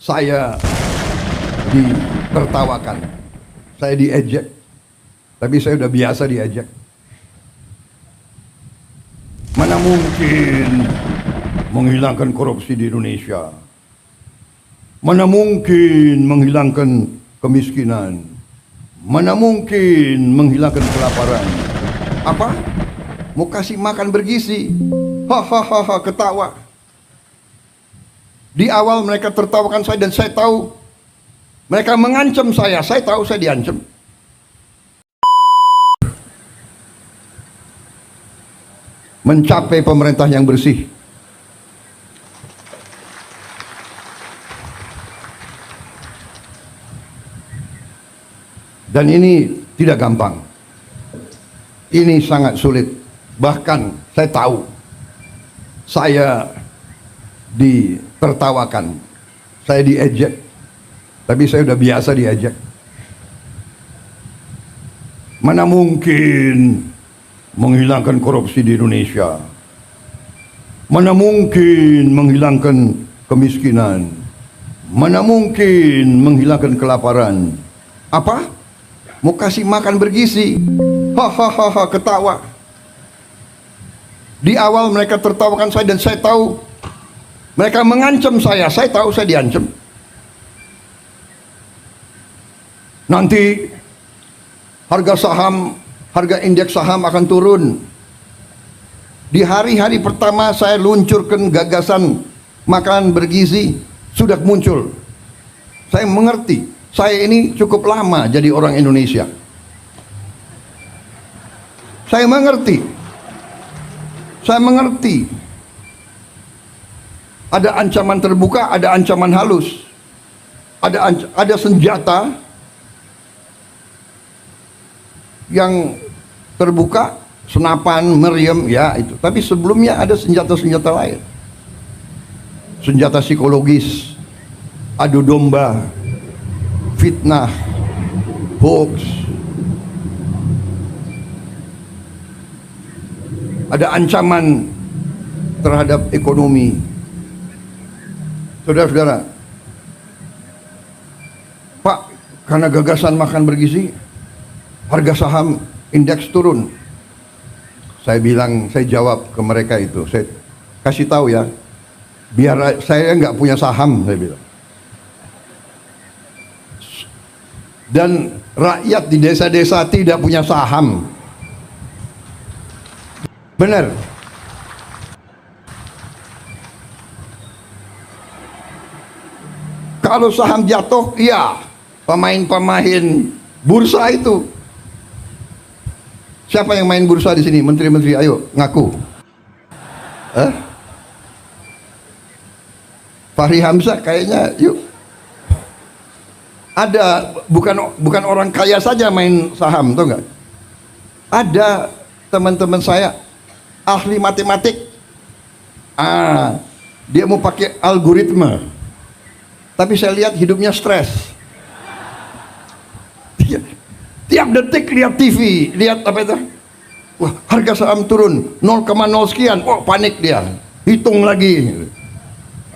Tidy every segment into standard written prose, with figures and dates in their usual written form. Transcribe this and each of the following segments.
saya ditertawakan, saya diejek, tapi saya udah biasa diejek. Mana mungkin menghilangkan korupsi di Indonesia? Mana mungkin menghilangkan kemiskinan? Mana mungkin menghilangkan kelaparan? Apa? Mau kasih makan bergizi? Hahaha, ketawa. Di awal mereka tertawakan saya dan saya tahu mereka mengancam saya tahu saya diancam. Mencapai pemerintah yang bersih. Dan ini tidak gampang. Ini sangat sulit. Bahkan saya tahu saya ditertawakan, saya diejek, tapi saya udah biasa diejek. Mana mungkin menghilangkan korupsi di Indonesia? Mana mungkin menghilangkan kemiskinan? Mana mungkin menghilangkan kelaparan? Apa? Mau kasih makan bergizi? Hahaha, ketawa. Di awal mereka tertawakan saya dan saya tahu mereka mengancam saya tahu saya diancam. Nanti harga saham, harga indeks saham akan turun. Di hari-hari pertama saya luncurkan gagasan makanan bergizi, sudah muncul. Saya mengerti, saya ini cukup lama jadi orang Indonesia. Saya mengerti. Ada ancaman terbuka, ada ancaman halus. Ada senjata yang terbuka, senapan, meriam, ya itu. Tapi sebelumnya ada senjata-senjata lain. Senjata psikologis, adu domba, fitnah, hoax. Ada ancaman terhadap ekonomi. Saudara-saudara, Pak, karena gagasan makan bergizi, harga saham indeks turun. Saya jawab ke mereka itu, saya kasih tahu ya, biar saya nggak punya saham, saya bilang. Dan rakyat di desa-desa tidak punya saham. Benar. Kalau saham jatuh, iya, pemain-pemain bursa itu. Siapa yang main bursa di sini? Menteri-menteri, ayo ngaku. Fahri Hamzah kayaknya, yuk. Ada, bukan orang kaya saja main saham, tahu nggak? Ada teman-teman saya ahli matematik, dia mau pakai algoritma, tapi saya lihat hidupnya stres. Tiap detik lihat TV, lihat apa itu, wah harga saham turun 0,0 sekian, oh panik dia, hitung lagi.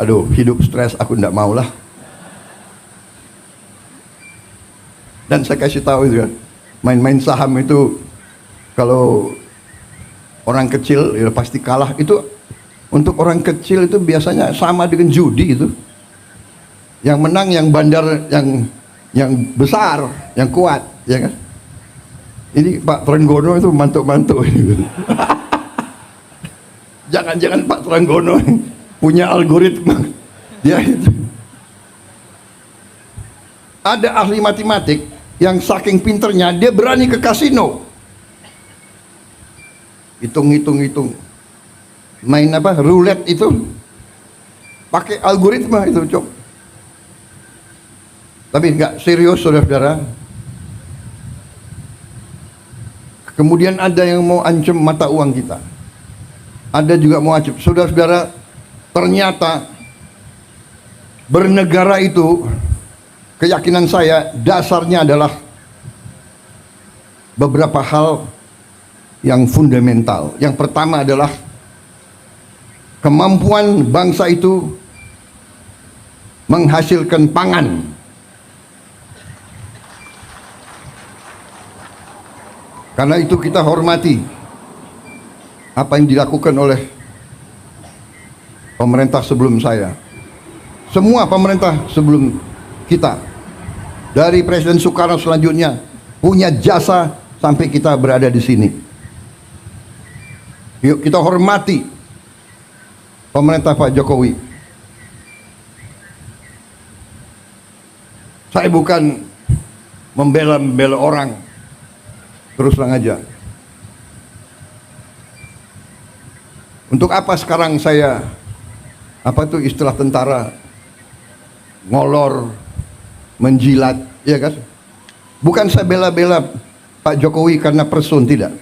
Aduh, hidup stres, aku nggak mau lah. Dan saya kasih tahu itu kan, main-main saham itu kalau orang kecil ya pasti kalah. Itu untuk orang kecil itu biasanya sama dengan judi itu. Yang menang yang bandar, yang besar, yang kuat, ya kan? Ini Pak Trenggono itu mantuk-mantuk. Jangan-jangan Pak Trenggono punya algoritma. Ya itu. Ada ahli matematik yang saking pinternya dia berani ke kasino. Hitung. Main apa? Roulette itu. Pakai algoritma itu, Cok. Tapi enggak serius, saudara-saudara. Kemudian ada yang mau ancam mata uang kita. Ada juga mau ancam. Saudara-saudara, ternyata bernegara itu, keyakinan saya dasarnya adalah beberapa hal yang fundamental. Yang pertama adalah kemampuan bangsa itu menghasilkan pangan. Karena itu kita hormati apa yang dilakukan oleh pemerintah sebelum saya. Semua pemerintah sebelum kita, dari Presiden Soekarno selanjutnya, punya jasa sampai kita berada di sini. Yuk kita hormati pemerintah Pak Jokowi. Saya bukan membela orang, terus terang aja. Untuk apa sekarang saya, apa itu istilah tentara, ngolor, menjilat, ya kan? Bukan saya bela-bela Pak Jokowi karena person, tidak.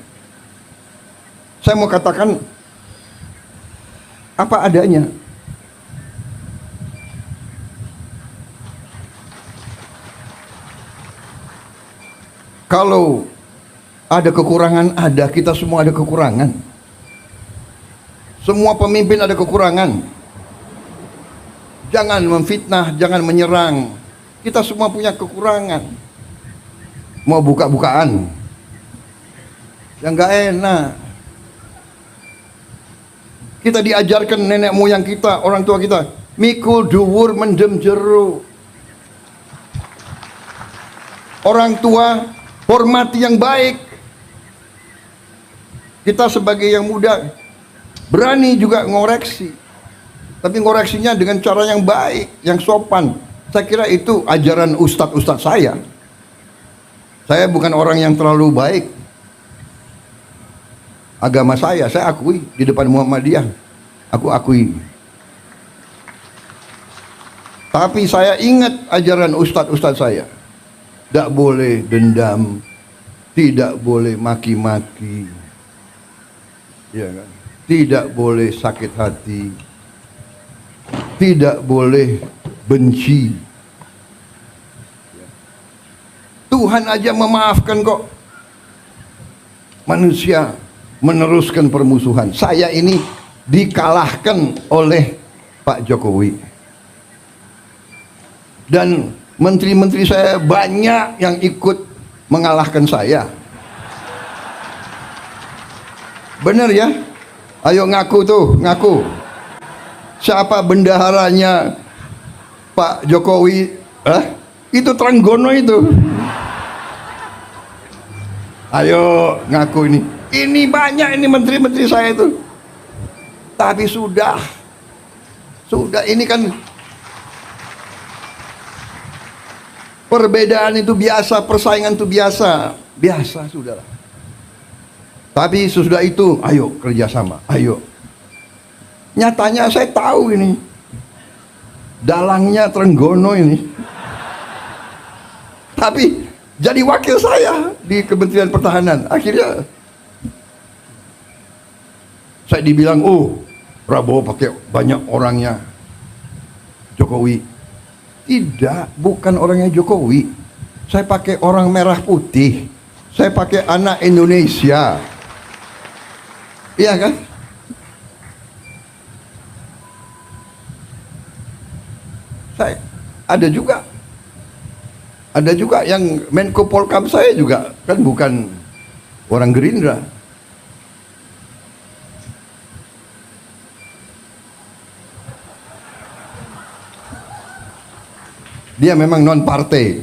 Saya mau katakan apa adanya. Kalau ada kekurangan, ada, kita semua ada kekurangan. Semua pemimpin ada kekurangan. Jangan memfitnah, jangan menyerang. Kita semua punya kekurangan. Mau buka-bukaan, yang gak enak. Kita diajarkan nenek moyang kita, orang tua kita, mikul duwur mendem jero. Orang tua hormati yang baik. Kita sebagai yang muda berani juga ngoreksi, tapi ngoreksinya dengan cara yang baik, yang sopan. Saya kira itu ajaran ustadz-ustadz saya. Saya bukan orang yang terlalu baik. Agama saya akui di depan Muhammadiyah, aku akui. Tapi saya ingat ajaran ustadz-ustadz saya. Tidak boleh dendam, tidak boleh maki-maki, ya kan? Tidak boleh sakit hati, tidak boleh benci. Tuhan aja memaafkan kok. Manusia meneruskan permusuhan. Saya ini dikalahkan oleh Pak Jokowi. Dan menteri-menteri saya banyak yang ikut mengalahkan saya. Benar ya? Ayo ngaku tuh, ngaku. Siapa bendaharanya Pak Jokowi? Itu Trenggono itu. Ayo ngaku ini. Ini banyak ini menteri-menteri saya itu. Tapi sudah ini kan perbedaan itu biasa, persaingan itu biasa sudahlah. Tapi sesudah itu, ayo kerjasama, ayo. Nyatanya saya tahu ini, dalangnya Trenggono ini. Tapi jadi wakil saya di Kementerian Pertahanan. Akhirnya saya dibilang, oh Prabowo pakai banyak orangnya Jokowi. Tidak, bukan orangnya Jokowi. Saya pakai orang merah putih. Saya pakai anak Indonesia. Iya kan? Saya ada juga yang Menko Polkam saya juga kan bukan orang Gerindra. Dia memang non partai.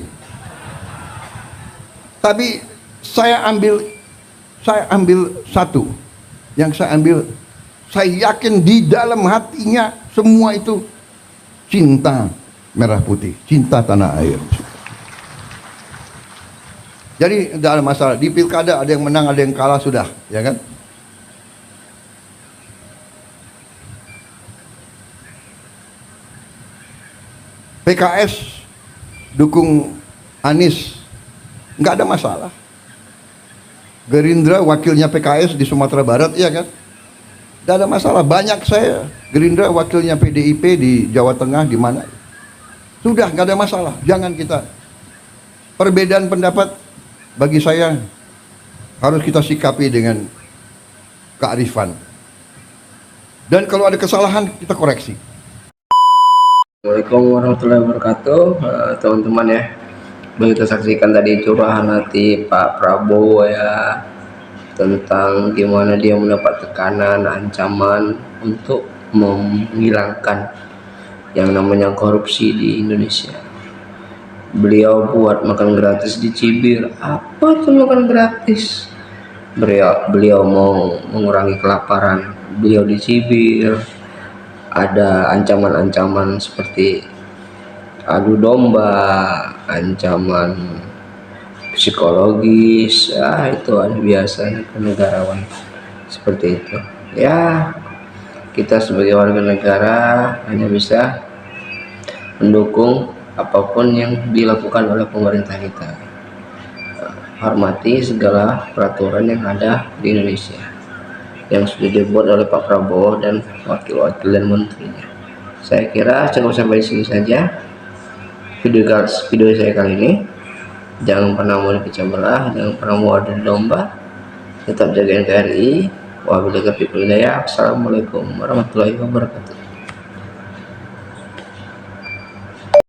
Tapi saya ambil satu. Yang saya ambil, saya yakin di dalam hatinya semua itu cinta merah putih, cinta tanah air. Jadi tidak ada masalah. Di pilkada ada yang menang, ada yang kalah, sudah, ya kan? PKS dukung Anies, nggak ada masalah. Gerindra wakilnya PKS di Sumatera Barat, iya kan? Nggak ada masalah. Banyak saya Gerindra wakilnya PDIP di Jawa Tengah, di mana? Sudah, nggak ada masalah. Jangan kita perbedaan pendapat. Bagi saya harus kita sikapi dengan kearifan. Dan kalau ada kesalahan kita koreksi. Assalamualaikum warahmatullahi wabarakatuh, teman-teman ya. Begitu saksikan tadi curahan hati Pak Prabowo ya, tentang gimana dia mendapat tekanan, ancaman untuk menghilangkan yang namanya korupsi di Indonesia. Beliau buat makan gratis di Cibir. Apa tuh makan gratis? Beliau mau mengurangi kelaparan. Beliau di Cibir ada ancaman-ancaman seperti adu domba, ancaman psikologis, ya itu ada biasanya kenegarawan seperti itu. Ya, kita sebagai warga negara hanya bisa mendukung apapun yang dilakukan oleh pemerintah kita. Hormati segala peraturan yang ada di Indonesia yang sudah dibuat oleh Pak Prabowo dan wakil-wakil dan menterinya. Saya kira cukup sampai di sini saja video saya kali ini. Jangan pernah mau dipecah belah, jangan pernah mau adu domba, tetap jaga NKRI. Wabillahi taufiq wal hidayah. Assalamualaikum warahmatullahi wabarakatuh.